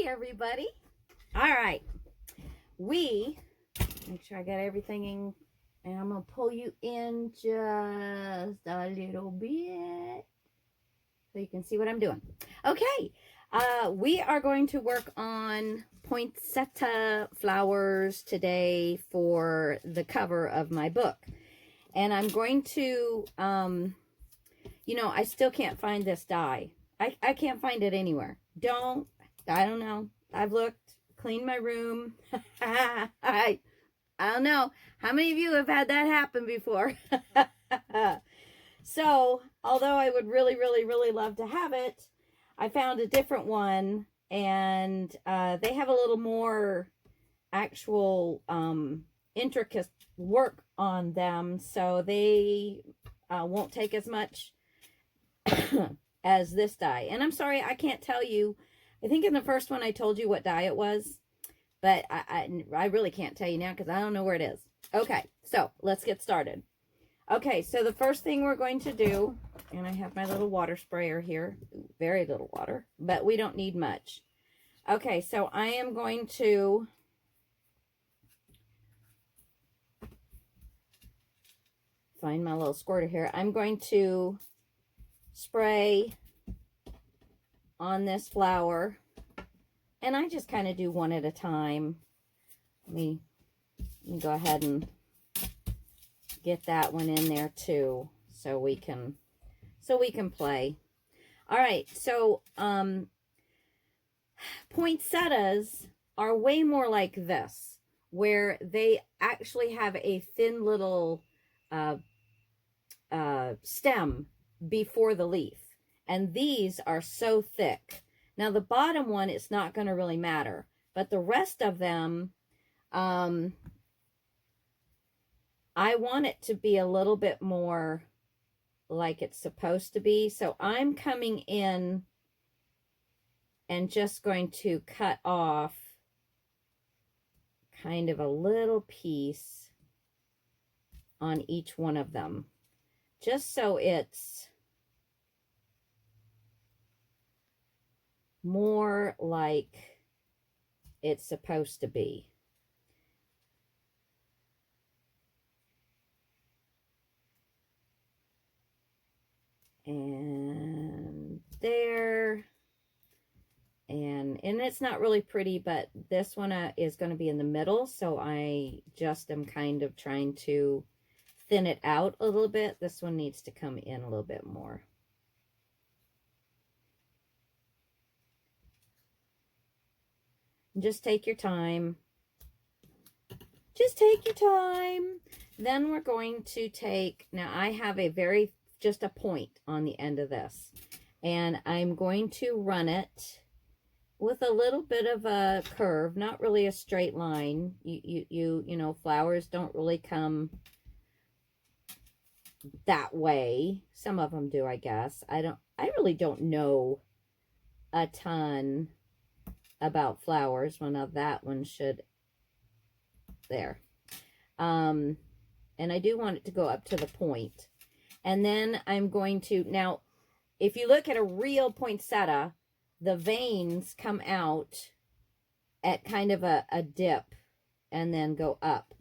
everybody. All right. Make sure I got everything in, and I'm going to pull you in just a little bit so you can see what I'm doing. Okay. We are going to work on poinsettia flowers today for the cover of my book. And I'm going to, I still can't find this die. I can't find it anywhere. I don't know. I've looked, cleaned my room. I don't know. How many of you have had that happen before? So, although I would really, really, really love to have it, I found a different one, and they have a little more actual intricate work on them, so they won't take as much as this die. And I'm sorry, I can't tell you. I think in the first one I told you what die it was, but I really can't tell you now because I don't know where it is. Okay, so let's get started. Okay, so the first thing we're going to do, and I have my little water sprayer here, very little water, but we don't need much. Okay, so I am going to find my little squirter here. I'm going to spray on this flower, and I just kind of do one at a time. Let me go ahead and get that one in there too, so we can play. All right, so poinsettias are way more like this, where they actually have a thin little stem before the leaf. And these are so thick. Now, the bottom one, it's not going to really matter. But the rest of them, I want it to be a little bit more like it's supposed to be. So I'm coming in and just going to cut off kind of a little piece on each one of them, just so it's more like it's supposed to be. And there. And it's not really pretty, but this one is going to be in the middle, so I just am kind of trying to thin it out a little bit. This one needs to come in a little bit more. Just take your time. Just take your time. Then we're going to take, now I have just a point on the end of this. And I'm going to run it with a little bit of a curve, not really a straight line. You know, flowers don't really come that way. Some of them do, I guess. I really don't know a ton about flowers. Well, now that one should, there. And I do want it to go up to the point. And then I'm going to, now, if you look at a real poinsettia, the veins come out at kind of a dip and then go up.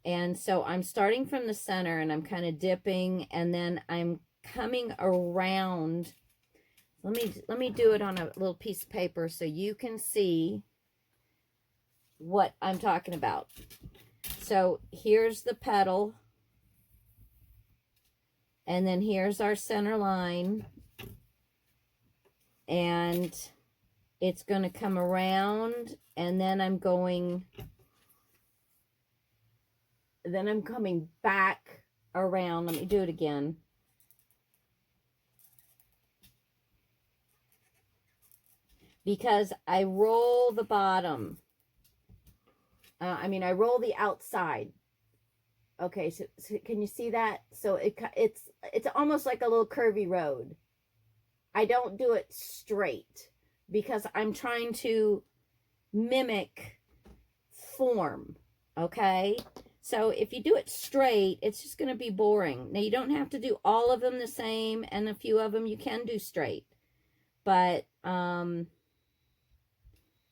And so I'm starting from the center and I'm kind of dipping, and then I'm coming around. Let me do it on a little piece of paper so you can see what I'm talking about. So here's the petal, and then here's our center line, and it's going to come around, and then I'm coming back around. Let me do it again. Because I roll the bottom. I roll the outside. Okay, so can you see that? So it's almost like a little curvy road. I don't do it straight because I'm trying to mimic form, okay? So if you do it straight, it's just going to be boring. Now, you don't have to do all of them the same, and a few of them you can do straight. But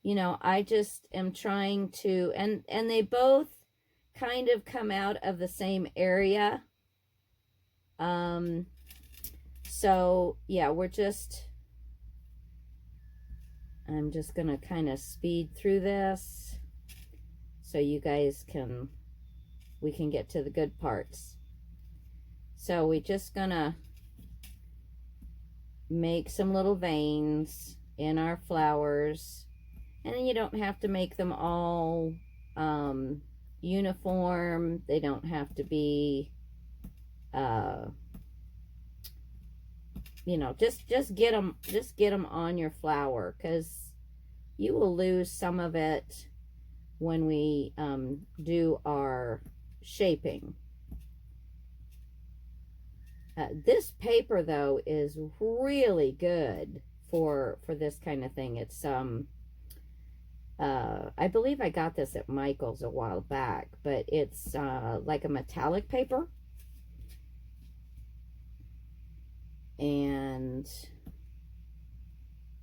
you know, I just am trying to, and they both kind of come out of the same area. So yeah, I'm just gonna kind of speed through this so you guys we can get to the good parts. So we're just gonna make some little veins in our flowers, and you don't have to make them all uniform. They don't have to be you know, just get them on your flower, because you will lose some of it when we do our shaping. This paper though is really good for this kind of thing. It's I believe I got this at Michael's a while back, but it's like a metallic paper. And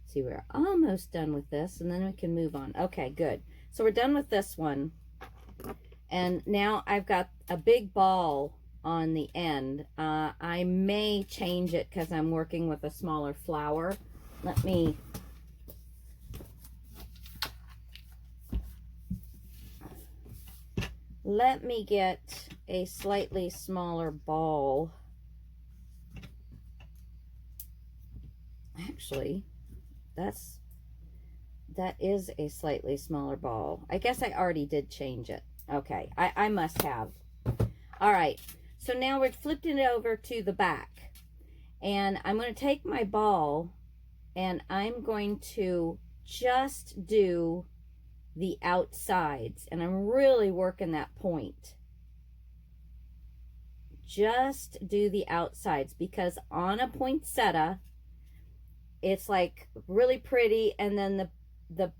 see, we're almost done with this, and then we can move on. Okay, good. So we're done with this one. And now I've got a big ball on the end. I may change it because I'm working with a smaller flower. Let me get a slightly smaller ball. Actually, that is a slightly smaller ball. I guess I already did change it. Okay, I must have. All right, so now we're flipped it over to the back, and I'm going to take my ball and I'm going to just do the outsides, and I'm really working that point. Just do the outsides, because on a poinsettia, it's like really pretty, and then the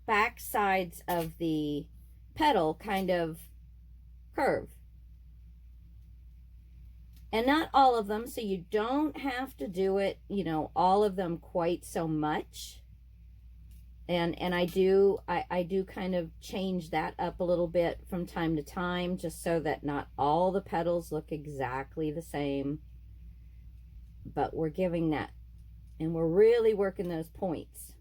back sides of the petal kind of curve. And not all of them, so you don't have to do it, you know, all of them quite so much. And I do kind of change that up a little bit from time to time, just so that not all the petals look exactly the same. But we're giving that, and we're really working those points,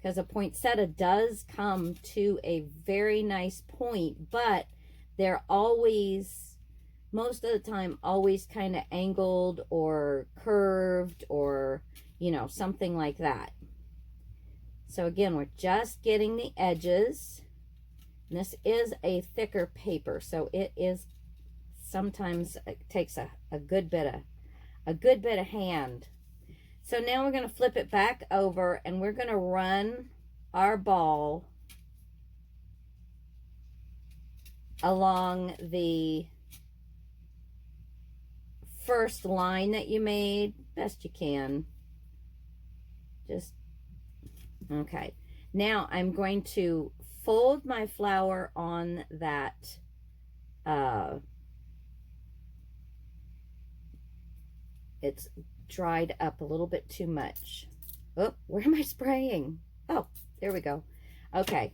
because a poinsettia does come to a very nice point, but they're always, most of the time, always kind of angled or curved, or, you know, something like that. So again, we're just getting the edges. And this is a thicker paper, so it is sometimes, it takes a good bit of hand. So now we're going to flip it back over, and we're going to run our ball along the first line that you made, best you can. Just, okay. Now I'm going to fold my flower on that it's dried up a little bit too much. Oh, where am I spraying? Oh, there we go. Okay,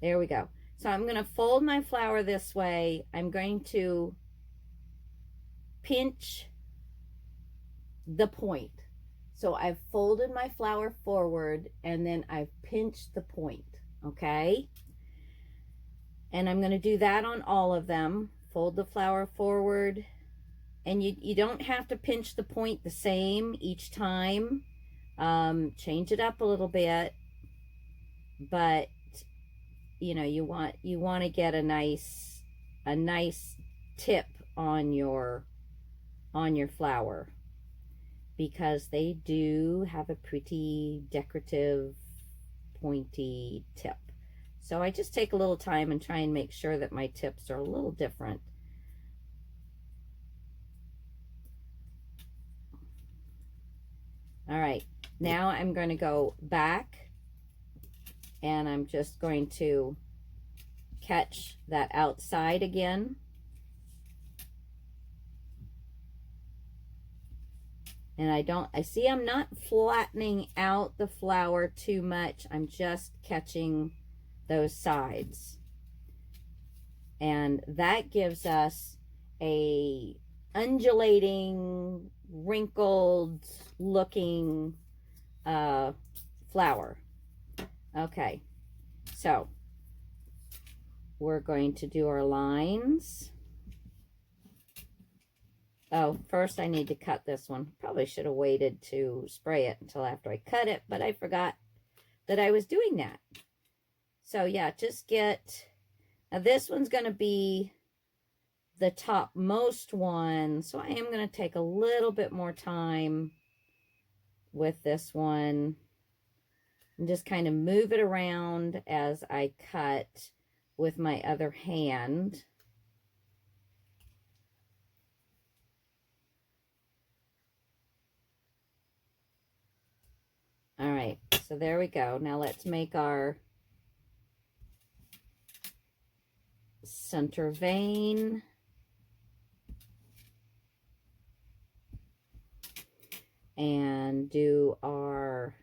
there we go. So I'm going to fold my flower this way. I'm going to pinch the point. So I've folded my flower forward, and then I've pinched the point, okay? And I'm going to do that on all of them. Fold the flower forward, and you don't have to pinch the point the same each time. Change it up a little bit, but you know, you want to get a nice tip on your flower, because they do have a pretty decorative pointy tip. So I just take a little time and try and make sure that my tips are a little different. All right, now I'm going to go back, and I'm just going to catch that outside again. And I see I'm not flattening out the flower too much. I'm just catching those sides. And that gives us a undulating, wrinkled looking flower. Okay, so we're going to do our lines. Oh, first I need to cut this one. Probably should have waited to spray it until after I cut it, but I forgot that I was doing that. So yeah, just get, now this one's going to be the topmost one, so I am going to take a little bit more time with this one and just kind of move it around as I cut with my other hand. All right, so there we go. Now let's make our center vein. And do our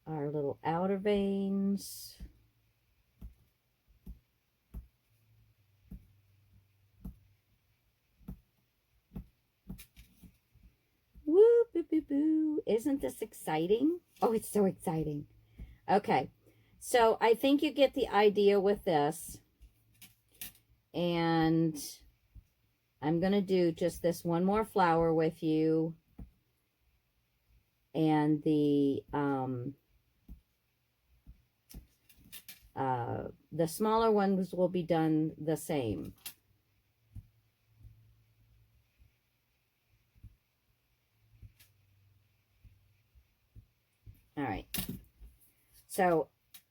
little outer veins. Woo, boo, boo, boo. Isn't this exciting? Oh, it's so exciting. Okay, so I think you get the idea with this. And I'm going to do just this one more flower with you. And the smaller ones will be done the same. All right. So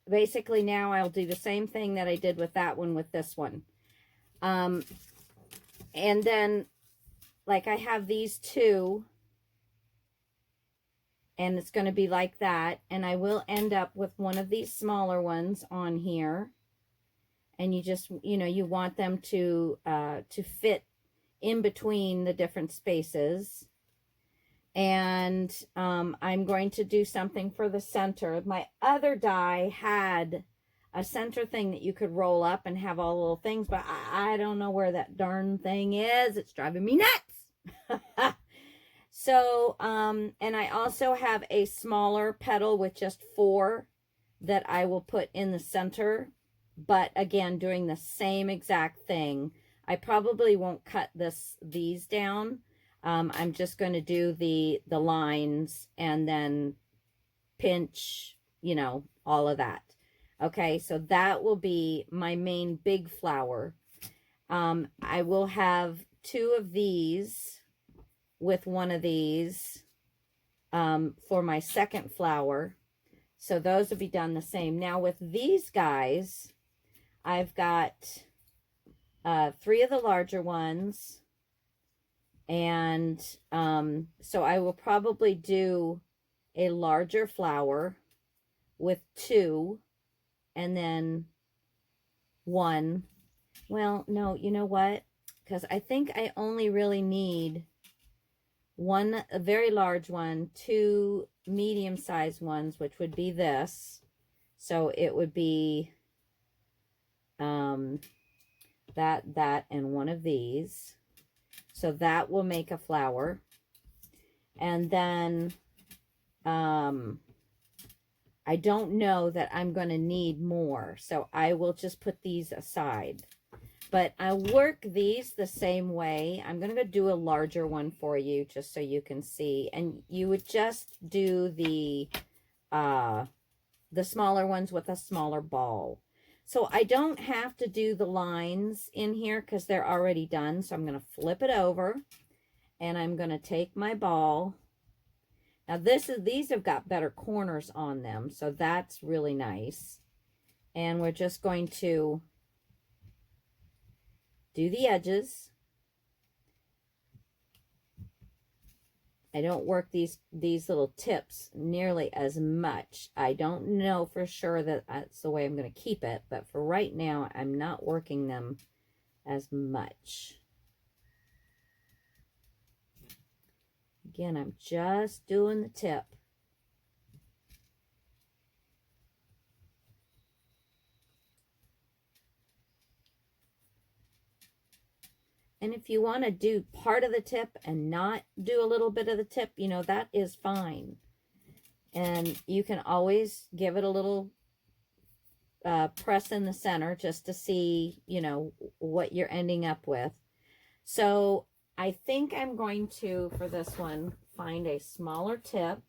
basically now I'll do the same thing that I did with that one with this one. And then like I have these two, and it's going to be like that. And I will end up with one of these smaller ones on here. And you just, you know, you want them to fit in between the different spaces. And I'm going to do something for the center. My other die had a center thing that you could roll up and have all the little things, but I don't know where that darn thing is. It's driving me nuts. So, and I also have a smaller petal with just 4 that I will put in the center, but again, doing the same exact thing. I probably won't cut these down. I'm just going to do the lines and then pinch, you know, all of that. Okay, so that will be my main big flower. I will have 2 of these with one of these for my second flower. So those will be done the same. Now with these guys, I've got 3 of the larger ones. And so I will probably do a larger flower with 2 and then 1. Well, no, you know what? Because I think I only really need a very large one, 2 medium-sized ones, which would be this. So it would be that, and one of these. So that will make a flower. And then I don't know that I'm going to need more. So I will just put these aside. But I work these the same way. I'm going to go do a larger one for you just so you can see. And you would just do the smaller ones with a smaller ball. So I don't have to do the lines in here because they're already done. So I'm going to flip it over and I'm going to take my ball. Now these have got better corners on them. So that's really nice. And we're just going to do the edges, I don't work these little tips nearly as much. I don't know for sure that that's the way I'm going to keep it, but for right now, I'm not working them as much. Again, I'm just doing the tip. And if you want to do part of the tip and not do a little bit of the tip, you know, that is fine. And you can always give it a little press in the center just to see, you know, what you're ending up with. So I think I'm going to, for this one, find a smaller tip.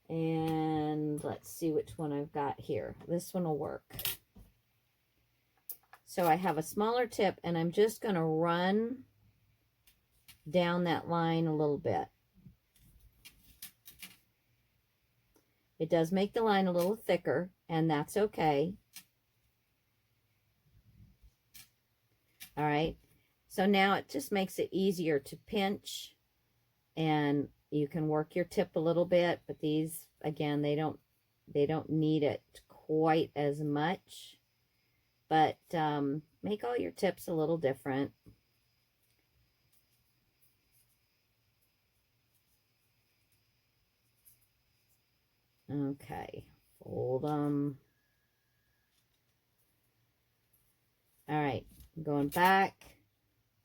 And let's see which one I've got here. This one will work. So I have a smaller tip, and I'm just going to run down that line a little bit. It does make the line a little thicker, and that's okay. All right. So now it just makes it easier to pinch, and you can work your tip a little bit, but these, again, they don't need it quite as much. But make all your tips a little different. Okay, fold them. All right, I'm going back,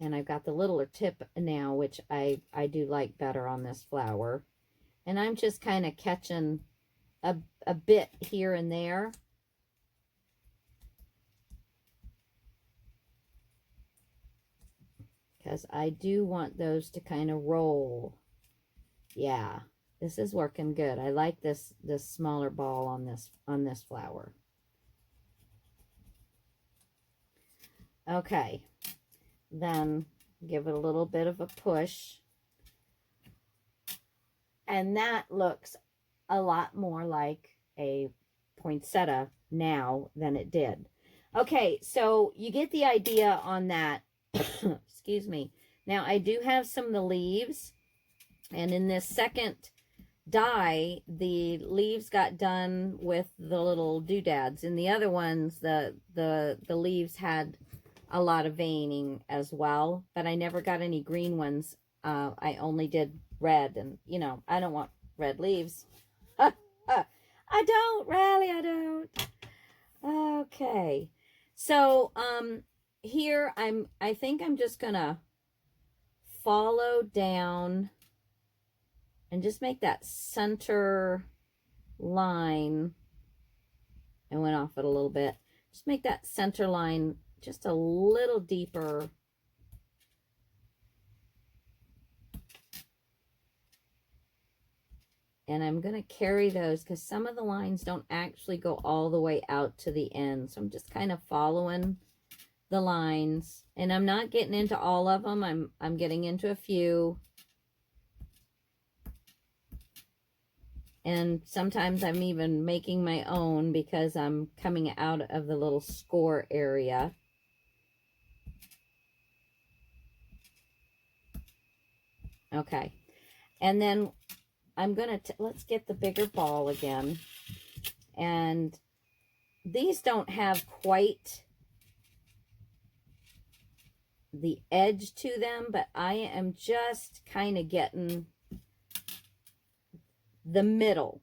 and I've got the littler tip now, which I do like better on this flower. And I'm just kind of catching a bit here and there. Because I do want those to kind of roll. Yeah, this is working good. I like this smaller ball on this flower. Okay, then give it a little bit of a push. And that looks a lot more like a poinsettia now than it did. Okay, so you get the idea on that. Excuse me. Now, I do have some of the leaves, and in this second die, the leaves got done with the little doodads. In the other ones, the leaves had a lot of veining as well, but I never got any green ones. I only did red, and, you know, I don't want red leaves. I don't, really, I don't. Okay. So, here I think I'm just gonna follow down and just make that center line. I went off it a little bit. Just make that center line just a little deeper. And I'm going to carry those because some of the lines don't actually go all the way out to the end. So I'm just kind of following the lines, and I'm not getting into all of them. I'm getting into a few. And sometimes I'm even making my own because I'm coming out of the little score area. Okay. And then I'm going to, let's get the bigger ball again. And these don't have quite the edge to them, but I am just kind of getting the middle.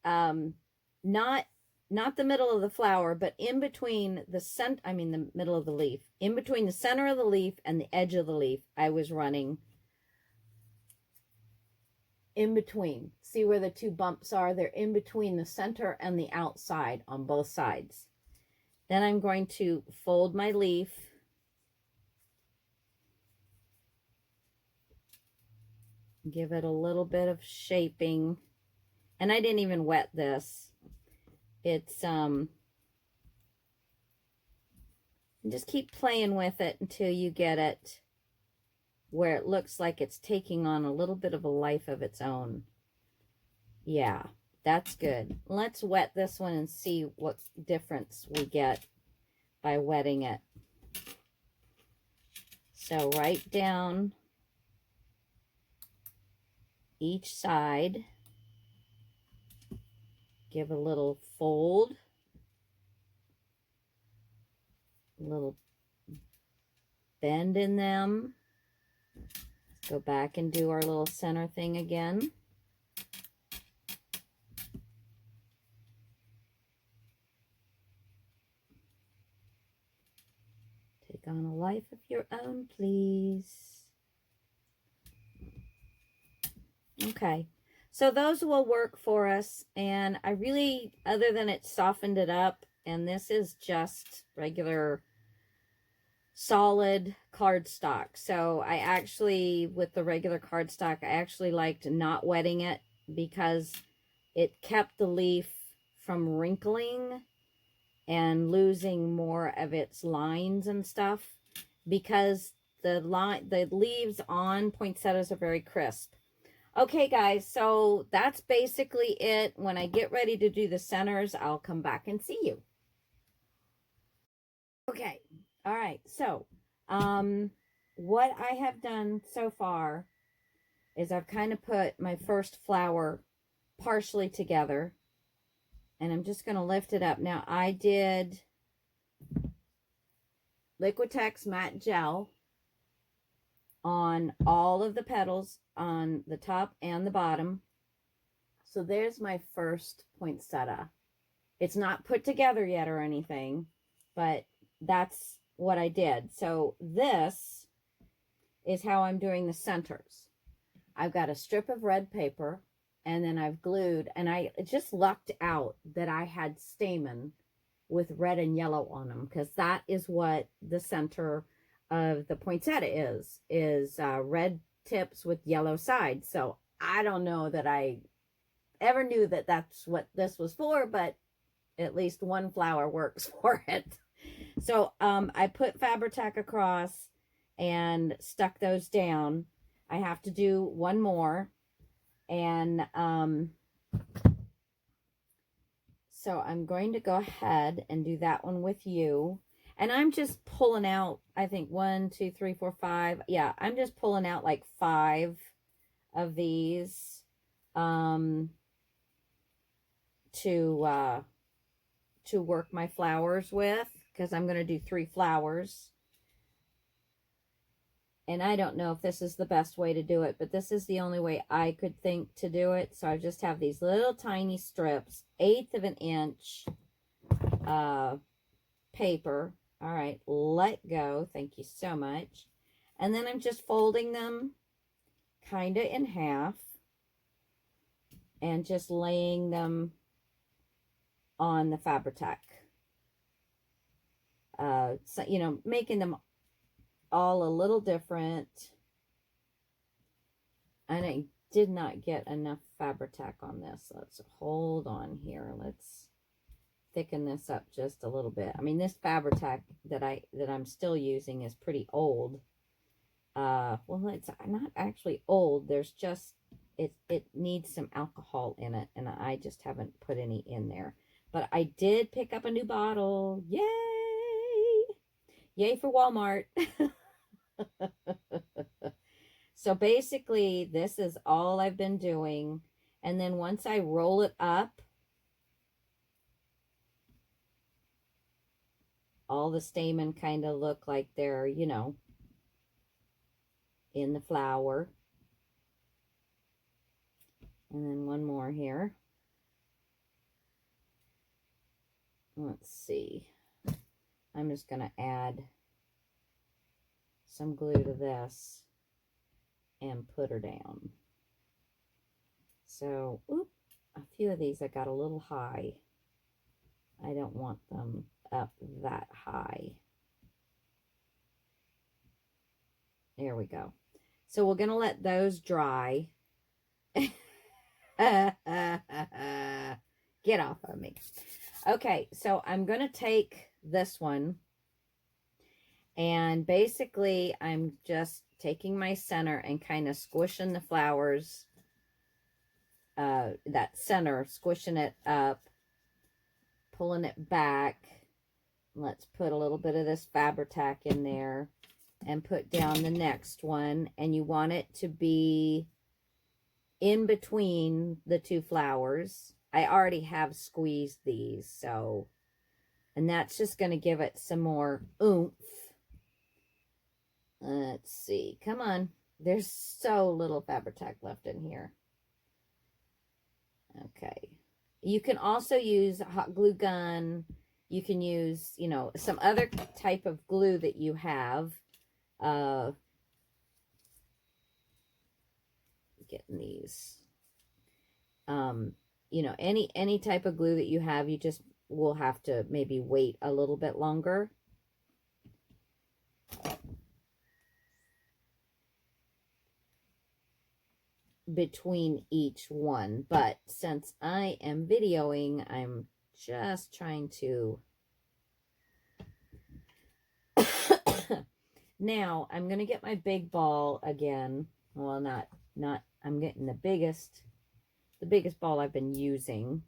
Not the middle of the flower, but in between the the middle of the leaf. In between the center of the leaf and the edge of the leaf, I was running in between. See where the two bumps are? They're in between the center and the outside on both sides. Then I'm going to fold my leaf. Give it a little bit of shaping. And I didn't even wet this. It's, just keep playing with it until you get it where it looks like it's taking on a little bit of a life of its own. Yeah, that's good. Let's wet this one and see what difference we get by wetting it. So right down each side. Give a little fold, a little bend in them. Go back and do our little center thing again. Take on a life of your own, please. Okay, so those will work for us. And I really, other than it softened it up, and this is just regular solid cardstock. So I actually, with the regular cardstock, I actually liked not wetting it because it kept the leaf from wrinkling and losing more of its lines and stuff, because the leaves on poinsettias are very crisp. Okay, guys, so that's basically it. When I get ready to do the centers, I'll come back and see you. Okay, all right, so what I have done so far is I've kind of put my first flower partially together, and I'm just going to lift it up. Now, I did Liquitex matte gel on all of the petals on the top and the bottom. So there's my first poinsettia. It's not put together yet or anything, but that's what I did. So this is how I'm doing the centers. I've got a strip of red paper, and then I've glued, and I just lucked out that I had stamen with red and yellow on them, because that is what the center of the poinsettia is red tips with yellow sides. So I don't know that I ever knew that that's what this was for, but at least one flower works for it. So I put Fabri-Tac across and stuck those down. I have to do one more, and so I'm going to go ahead and do that one with you. And I'm just pulling out, I think 1, 2, 3, 4, 5. Yeah, I'm just pulling out like 5 of these to work my flowers with, because I'm going to do 3 flowers. And I don't know if this is the best way to do it, but this is the only way I could think to do it. So I just have these little tiny strips, 1/8 of an inch paper. All right, let go. Thank you so much. And then I'm just folding them kind of in half and just laying them on the Fabri-Tac. So, you know, making them all a little different. And I did not get enough Fabri-Tac on this. Let's hold on here. Let's thicken this up just a little bit. I mean, this Fabri-Tac that I'm still using is pretty old. Well, it's not actually old. There's just it needs some alcohol in it, and I just haven't put any in there. But I did pick up a new bottle. Yay! Yay for Walmart. So basically, this is all I've been doing. And then once I roll it up, all the stamen kind of look like they're, you know, in the flower. And then one more here. Let's see. I'm just going to add some glue to this and put her down. So, oop, a few of these I got a little high. I don't want them up that high. There we go. So we're going to let those dry. Get off of me. Okay, so I'm going to take this one, and basically I'm just taking my center and kind of squishing the flowers, that center, squishing it up, pulling it back. Let's put a little bit of this Fabri-Tac in there and put down the next one. And you want it to be in between the two flowers. I already have squeezed these, so, and that's just going to give it some more oomph. Let's see. Come on. There's so little Fabri-Tac left in here. Okay. You can also use a hot glue gun. You can use, you know, some other type of glue that you have. Getting these. You know, any type of glue that you have, you just will have to maybe wait a little bit longer. Between each one, but since I am videoing, I'm just trying to now I'm gonna get my big ball again. Well, not I'm getting the biggest ball I've been using,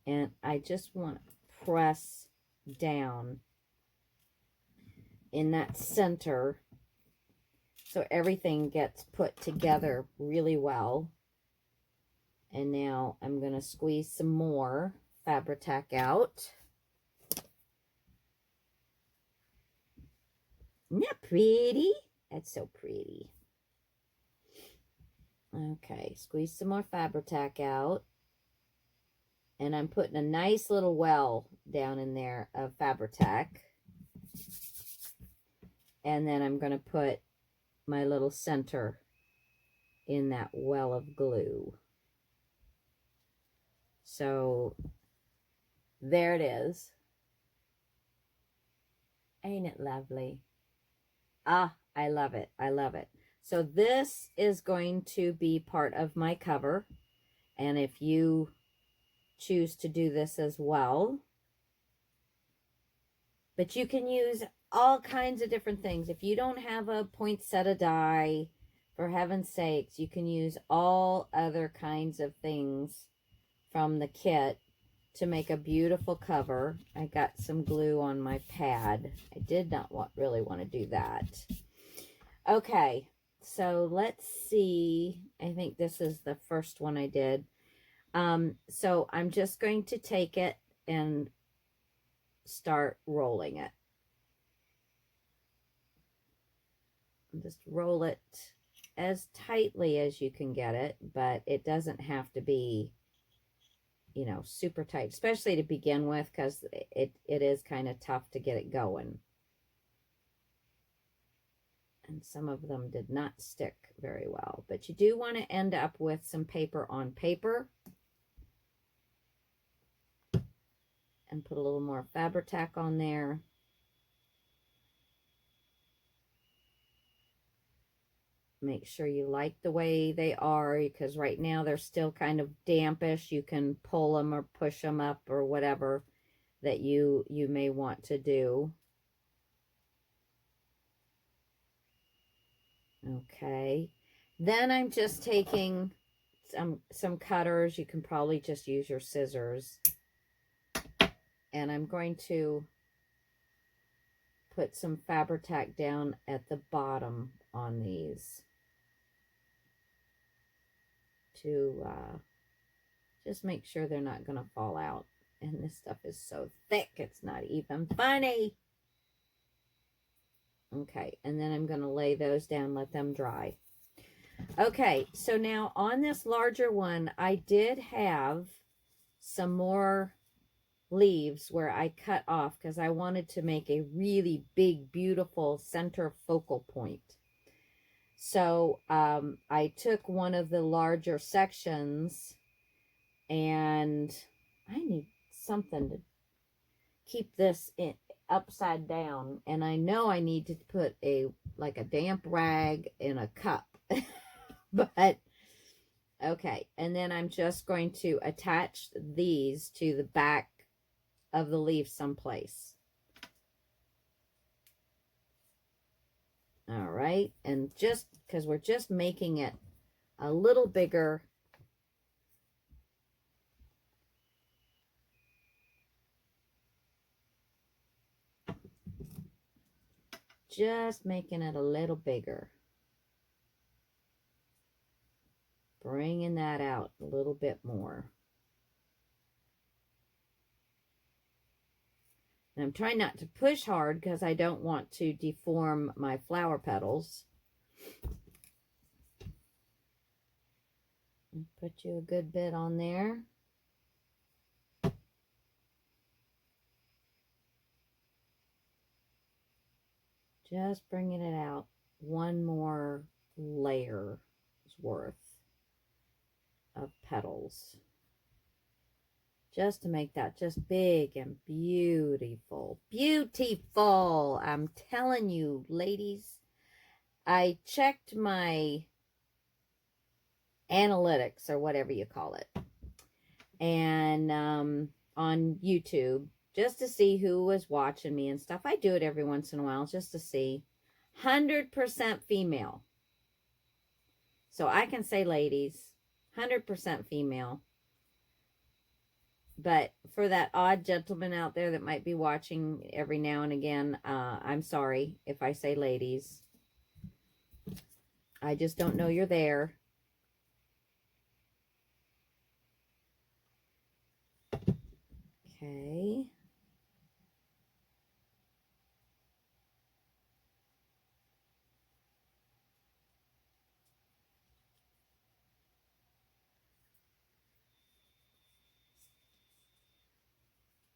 and I just want to press down in that center so everything gets put together really well. And now I'm going to squeeze some more Fabri-Tac out. Isn't that pretty? That's so pretty. Okay, squeeze some more Fabri-Tac out. And I'm putting a nice little well down in there of Fabri-Tac. And then I'm going to put my little center in that well of glue. So there it is. Ain't it lovely? Ah, I love it. I love it. So this is going to be part of my cover. And if you choose to do this as well, but you can use all kinds of different things. If you don't have a poinsettia die, for heaven's sakes, you can use all other kinds of things from the kit to make a beautiful cover. I got some glue on my pad. I did not really want to do that. Okay, so let's see. I think this is the first one I did. So I'm just going to take it and start rolling it. Just roll it as tightly as you can get it, but it doesn't have to be, you know, super tight, especially to begin with, because it is kind of tough to get it going. And some of them did not stick very well, but you do want to end up with some paper on paper. And put a little more Fabri-Tac on there. Make sure you like the way they are, because right now they're still kind of dampish. You can pull them or push them up or whatever that you may want to do. Okay. Then I'm just taking some cutters. You can probably just use your scissors. And I'm going to put some Fabri-Tac down at the bottom on these to just make sure they're not going to fall out. And this stuff is so thick, it's not even funny. Okay, and then I'm going to lay those down, let them dry. Okay, so now on this larger one, I did have some more leaves where I cut off because I wanted to make a really big, beautiful center focal point. So I took one of the larger sections, and I need something to keep this upside down, and I know I need to put like a damp rag in a cup. But okay, and then I'm just going to attach these to the back of the leaf someplace. All right, and just because we're just making it a little bigger, just making it a little bigger. bringing that out a little bit more. And I'm trying not to push hard because I don't want to deform my flower petals. Put you a good bit on there. Just bringing it out one more layer worth of petals. Just to make that just big and beautiful. Beautiful! I'm telling you, ladies. I checked my analytics, or whatever you call it, and on YouTube, just to see who was watching me and stuff. I do it every once in a while just to see. 100% female. So I can say, ladies, 100% female. But for that odd gentleman out there that might be watching every now and again, I'm sorry if I say ladies. I just don't know you're there. Okay.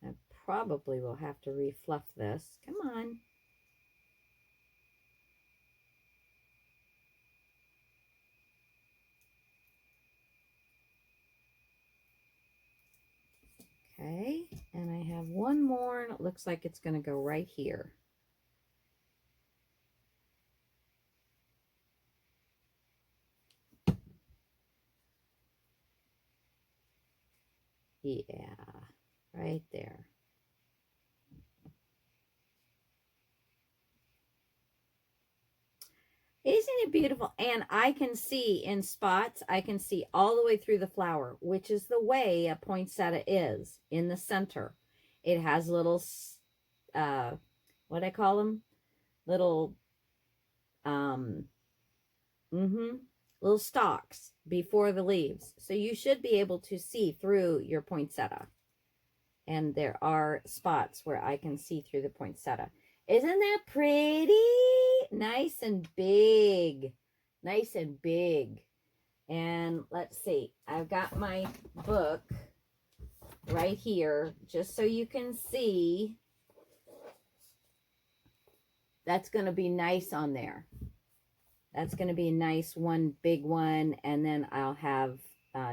I probably will have to refluff this. Come on. Okay, and I have one more, and it looks like it's going to go right here. Yeah, right there. Isn't it beautiful? And I can see in spots, I can see all the way through the flower, which is the way a poinsettia is in the center. It has little, what I call them? Little, little stalks before the leaves. So you should be able to see through your poinsettia. And there are spots where I can see through the poinsettia. Isn't that pretty? Nice and big. Nice and big. And let's see. I've got my book right here just so you can see. That's going to be nice on there. That's going to be a nice one, big one. And then I'll have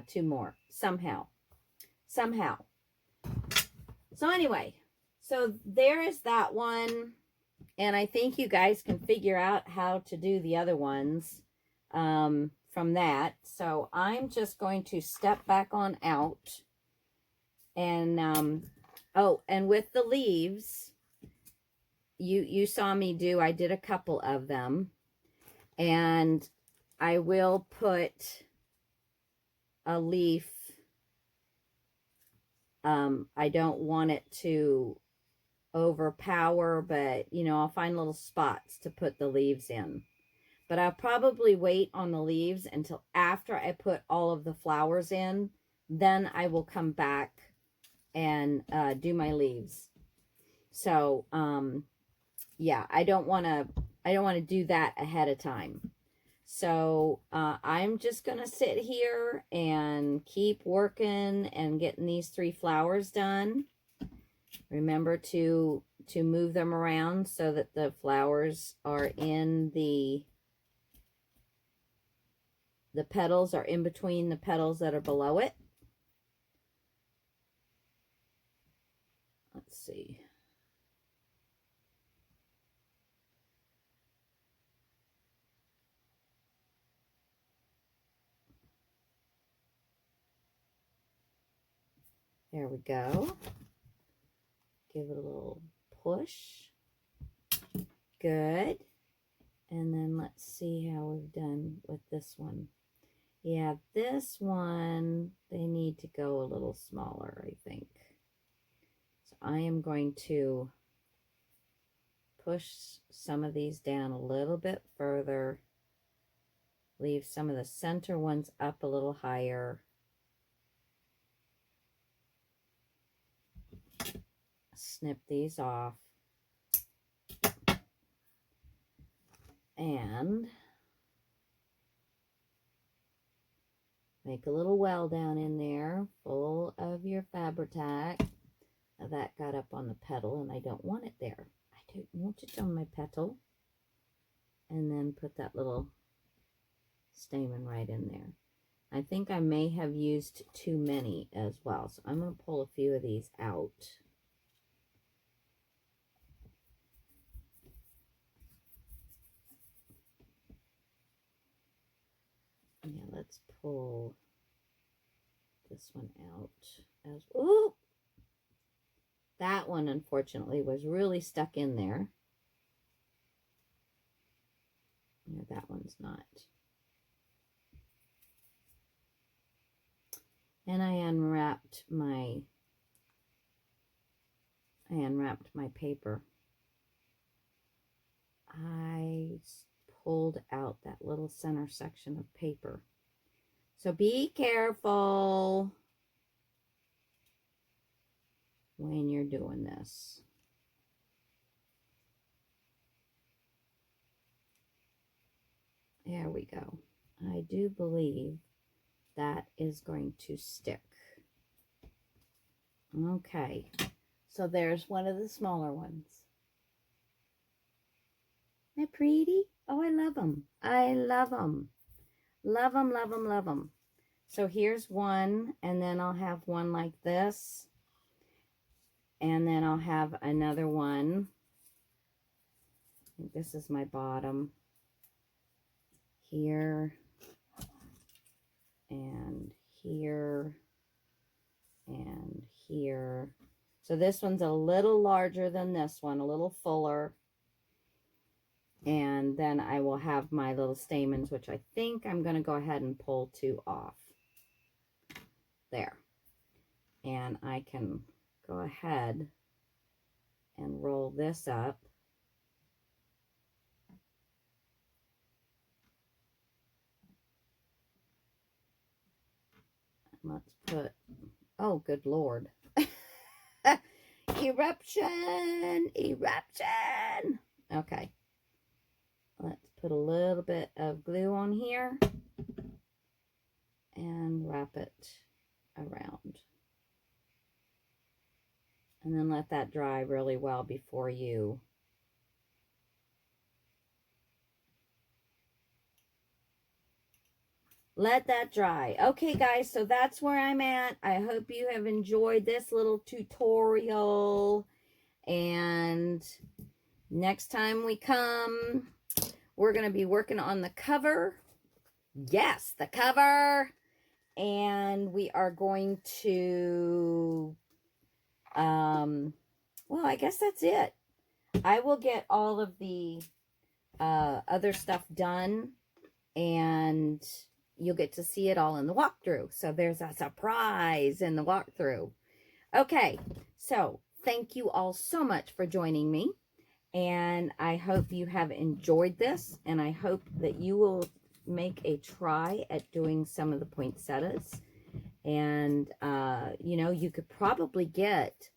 two more. Somehow. So anyway, so there is that one. And I think you guys can figure out how to do the other ones from that. So I'm just going to step back on out. And, oh, and with the leaves, you saw me do, I did a couple of them. And I will put a leaf. I don't want it to overpower, but you know, I'll find little spots to put the leaves in. But I'll probably wait on the leaves until after I put all of the flowers in. Then I will come back and do my leaves. So yeah, I don't want to do that ahead of time. So I'm just going to sit here and keep working and getting these 3 flowers done. Remember to move them around so that the flowers are in the petals are in between the petals that are below it. Let's see. There we go. Give it a little push. Good. And then let's see how we've done with this one. Yeah, this one, they need to go a little smaller, I think. So I am going to push some of these down a little bit further leave some of the center ones up a little higher. Snip these off. And make a little well down in there full of your Fabri-Tac. Now that got up on the petal and I don't want it there. I don't want it on my petal. And then put that little stamen right in there. I think I may have used too many as well. So I'm going to pull a few of these out. Yeah, let's pull this one out. Ooh! That one, unfortunately, was really stuck in there. Yeah, that one's not. And I unwrapped my paper. I pulled out that little center section of paper. So be careful when you're doing this. There we go. I do believe that is going to stick. Okay, so there's one of the smaller ones. Isn't that pretty? Oh, I love them. I love them. Love them, love them, love them. So here's one, and then I'll have one like this. And then I'll have another one. I think this is my bottom. Here. And here. And here. So this one's a little larger than this one, a little fuller. And then I will have my little stamens, which I think I'm going to go ahead and pull 2 off. There. And I can go ahead and roll this up. Let's put, oh, good Lord. Eruption! Eruption! Okay. Let's put a little bit of glue on here and wrap it around. And then let that dry really well before you let that dry. Okay, guys, so that's where I'm at. I hope you have enjoyed this little tutorial. And next time we come, we're going to be working on the cover. Yes, the cover. And we are going to, well, I guess that's it. I will get all of the other stuff done, and you'll get to see it all in the walkthrough. So there's a surprise in the walkthrough. Okay, so thank you all so much for joining me. And I hope you have enjoyed this. And I hope that you will make a try at doing some of the poinsettias. And, you know, you could probably get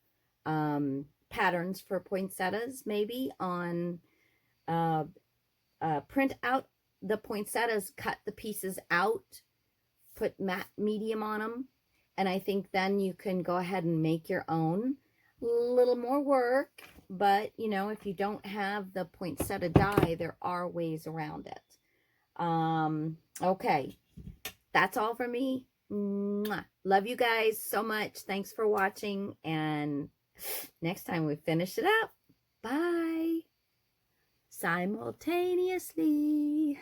patterns for poinsettias maybe on, print out the poinsettias, cut the pieces out, put matte medium on them. And I think then you can go ahead and make your own. A little more work, but, you know, if you don't have the poinsettia die, there are ways around it. Okay, that's all for me. Mwah. Love you guys so much. Thanks for watching, and next time we finish it up. Bye. Simultaneously.